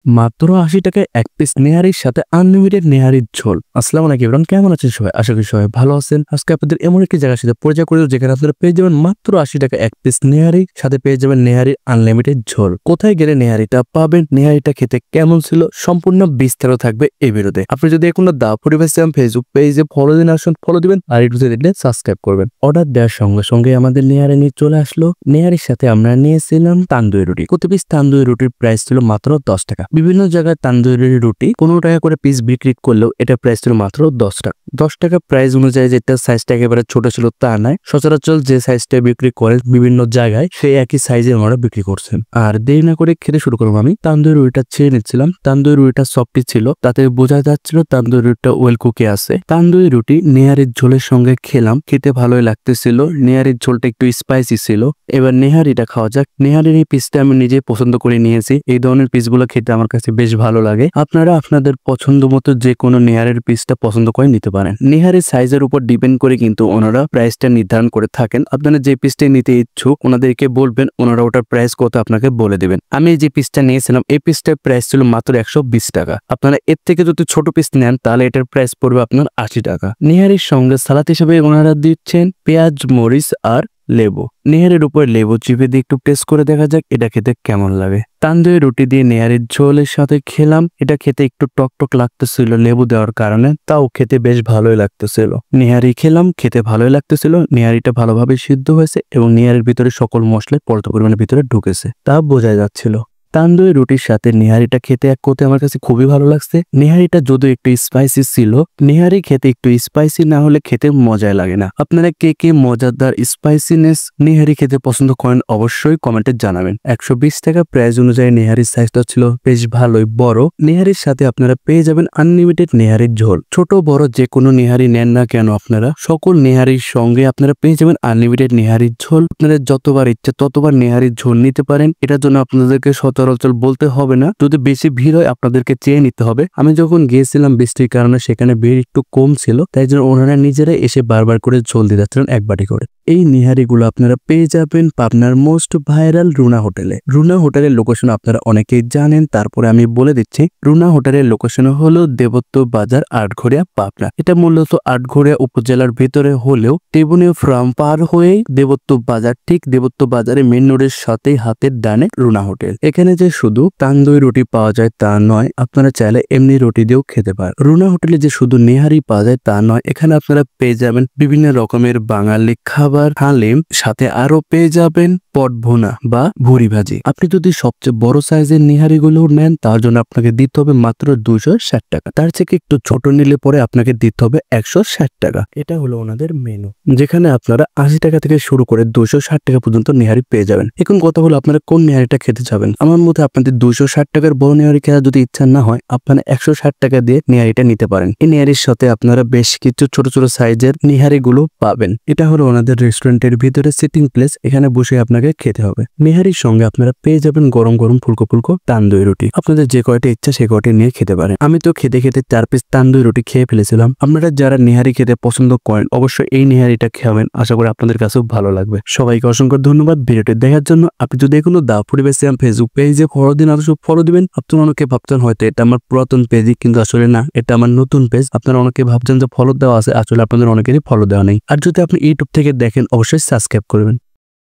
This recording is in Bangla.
মাত্র ৮০ টাকায় ১ পিস নেহারির সাথে আনলিমিটেড নেহারির ঝোল। আসসালামু আলাইকুম এভরিওয়ান, কেমন আছেন সবাই? আশা করি সবাই ভালো আছেন। আজকে আপনাদের এমন একটি জায়গার সাথে পরিচয় করে দেব যেখানে আপনারা পেয়ে যাবেন মাত্র ৮০ টাকায় ১ পিস নেহারি, সাথে পেয়ে যাবেন নেহারির আনলিমিটেড ঝোল। কোথায় গেলে নেহারিটা পাবেন, নেহারিটা খেতে কেমন ছিল, সম্পূর্ণ বিস্তারিত থাকবে এই ভিডিওতে। আপনি যদি এখনো দা পরিবেশ ফেসবুক পেজে ফলো দিন আসুন, ফলো দিবেন, আর ইউটিউবে দেখলে সাবস্ক্রাইব করবেন। অর্ডার দেওয়ার সঙ্গে সঙ্গে আমাদের নেহারি নিয়ে চলে আসলো। নেহারির সাথে আমরা নিয়েছিলাম তান্দুরি রুটি। প্রতি পিস তান্দুরি রুটির প্রাইস ছিল মাত্র 10 টাকা। বিভিন্ন জায়গায় তান্দুরি রুটি 15 টাকা করে পিস বিক্রি করলেও এটা প্রাইস ছিল মাত্র 10 টাকা। 10 টাকা প্রাইস অনুযায়ী যেটা সাইজটা একেবারে ছোট ছিল তা নয়, সচরাচর যে সাইজটা বিক্রি করে বিভিন্ন জায়গায় সেই একই সাইজের ওনারা বিক্রি করছেন। আর দেরি না করে খেতে শুরু করবো। আমি তান্দুরি রুটিটা ছেড়ে নিচ্ছিলাম। তান্দুরি রুটিটা সফটি ছিল, তাতে বোঝা যাচ্ছিল তান্দুরি রুটিটা ওয়েল কুকে আছে। তান্দুরি রুটি নেহারির ঝোলের সঙ্গে খেলাম, খেতে ভালোই লাগতেছিল। নেহারির ঝোলটা একটু স্পাইসি ছিল। এবার নেহারিটা খাওয়া যাক। নেহারির এই পিসটা আমি নিজে পছন্দ করে নিয়েছি। এই ধরনের পিসগুলো খেতে আমার কাছে বেশ ভালো লাগে। আপনারা আপনাদের পছন্দ মতো যে কোনো নেহারের পিসটা পছন্দ করে নিতে পারেন। নেহারের সাইজের উপর ডিপেন্ড করে কিন্তু ওনারা প্রাইসটা নির্ধারণ করে থাকেন। আপনারা যে পিসটা নিতে ইচ্ছুক ওনাদেরকে বলবেন, ওনারা ওটার প্রাইস কত আপনাকে বলে দেবেন। আমি যে পিসটা নিয়েছিলাম এই পিসটার প্রাইস ছিল মাত্র 120 টাকা। আপনারা এর থেকে যদি ছোট পিস নেন তাহলে এটার প্রাইস পড়বে আপনার 80 টাকা। নেহারির সঙ্গে সালাদ হিসেবে ওনারা দিচ্ছেন পেঁয়াজ, মরিচ আর লেবু। নেহারের উপর লেবু চিপে দিয়ে একটু টেস্ট করে দেখা যাক এটা খেতে কেমন লাগে। তান্দুরি রুটি দিয়ে নেহারির ঝোলের সাথে খেলাম। এটা খেতে একটু টক টক লাগতেছিল লেবু দেওয়ার কারণে, তাও খেতে বেশ ভালোই লাগতেছিল। নেহারি খেলাম, খেতে ভালোই লাগতেছিল। নেহারিটা ভালোভাবে সিদ্ধ হয়েছে এবং নেহারির ভিতরে সকল মশলা পর্যাপ্ত পরিমাণে ভিতরে ঢুকেছে, তা বোঝা যাচ্ছিল। তান্দুরি রুটির সাথে নেহারিটা খেতে এক কোতে আমার কাছে খুবই ভালো লাগছে। নেহারিটা যদিও একটু স্পাইসি ছিল, নেহারি খেতে একটু স্পাইসি না হলে খেতে মজাই লাগে না। আপনারা কে কে মজাদার স্পাইসিনেস নেহারি খেতে পছন্দ করেন অবশ্যই কমেন্টে জানাবেন। 120 টাকা প্রাইস অনুযায়ী নেহারির সাইজটা ছিল বেশ ভালোই বড়। নেহারির সাথে আপনারা পেয়ে যাবেন আনলিমিটেড নেহারির ঝোল। ছোট বড় যে কোনো নেহারি নেন না কেন আপনারা, সকল নেহারির সঙ্গে আপনারা পেয়ে যাবেন আনলিমিটেড নেহারির ঝোল। আপনাদের যতবার ইচ্ছে ততবার নেহারির ঝোল নিতে পারেন। এটার জন্য আপনাদেরকে সচরাচর বলতে হবে না। যদি বেশি ভিড় হয় আপনাদেরকে চেয়ে নিতে হবে। আমি যখন গিয়েছিলাম বৃষ্টির কারণে সেখানে ভিড় একটু কম ছিল, তাই জন্য ওনারা নিজেরাই এসে বারবার করে ঝোল দিয়ে যাচ্ছিলেন এক বাটি করে। এই নেহারিগুলো আপনারা পেয়ে যাবেন পাবনার মোস্ট ভাইরাল রুনা হোটেলে। রুনা হোটেলের লোকেশন আপনারা অনেকেই জানেন, তারপরে আমি বলে দিচ্ছি। রুনা হোটেলের লোকেশন হলো দেবত্ব বাজার, আটঘরিয়া, পাবনা। এটা মূলত আটঘরিয়া উপজেলার ভেতরে হলেও টেবুনিয়া ফার্ম পার হয়েই দেবত্ব বাজার, ঠিক দেবত্ব বাজারে মেন রোডের সাথেই হাতের ডানে রুনা হোটেল। এখানে যে শুধু তান্দুরি রুটি পাওয়া যায় তা নয়, আপনারা চাইলে এমনি রুটি দিয়েও খেতে পারেন। রুনা হোটেলে যে শুধু নেহারি পাওয়া যায় তা নয়, এখানে আপনারা পেয়ে যাবেন বিভিন্ন রকমের বাঙালি খাবার, হালিম, সাথে আরো পেয়ে যাবেন পট ভুনা বা ভুড়ি ভাজি। আপনি যদি সবচেয়ে বড় সাইজের নেহারি গুলো নেন তার জন্য আপনাকে দিতে হবে মাত্র 260 টাকা। তার থেকে একটু ছোট নিলে পরে আপনাকে দিতে হবে 160 টাকা। এটা হলো ওনাদের মেনু, যেখানে আপনারা 80 টাকা থেকে শুরু করে 260 টাকা পর্যন্ত নেহারি পেয়ে যাবেন। এখন কথা হলো আপনারা কোন নেহারিটা খেতে যাবেন। আমার মতে আপনাদের 260 টাকার বড় নেহারি খেতে যদি ইচ্ছা না হয়, আপনারা 160 টাকা দিয়ে নেহারিটা নিতে পারেন। এই নেহারির সাথে আপনারা বেশ কিছু ছোট ছোট সাইজের নেহারি গুলো পাবেন। এটা হলো ওনাদের রেস্টুরেন্টের ভিতরে সিটিং প্লেস, এখানে বসে আপনাকে খেতে হবে। নেহারির সঙ্গে আপনারা পেয়ে যাবেন গরম গরম ফুলকো ফুলকো তান্দুরি রুটি। আপনাদের যে কয়টা ইচ্ছা সে কয়টা নিয়ে খেতে পারেন। আমি তো খেতে খেতে 4 পিস তান্দুরি রুটি খেয়ে ফেলেছিলাম। আপনারা যারা নেহারি খেতে পছন্দ করেন অবশ্যই এই নেহারিটা খাবেন, আশা করি আপনাদের কাছেও ভালো লাগবে। সবাইকে অসংখ্য ধন্যবাদ ভিডিওটি দেখার জন্য। আপনি যদি এখনো দা পরিবেশ ফেসবুক পেজে ফলো দিন, অবশ্যই ফলো দিবেন। আপনারা অনেকে ভাবছেন হয়তো এটা আমার পুরাতন পেজই, কিন্তু আসলে না, এটা আমার নতুন পেজ। আপনারা অনেকে ভাবছেন যে ফলো দেওয়া আছে, আসলে আপনাদের অনেকেরই ফলো দেওয়া নেই। আর যদি আপনি ইউটিউব থেকে দেখেন অবশ্যই সাবস্ক্রাইব করবেন।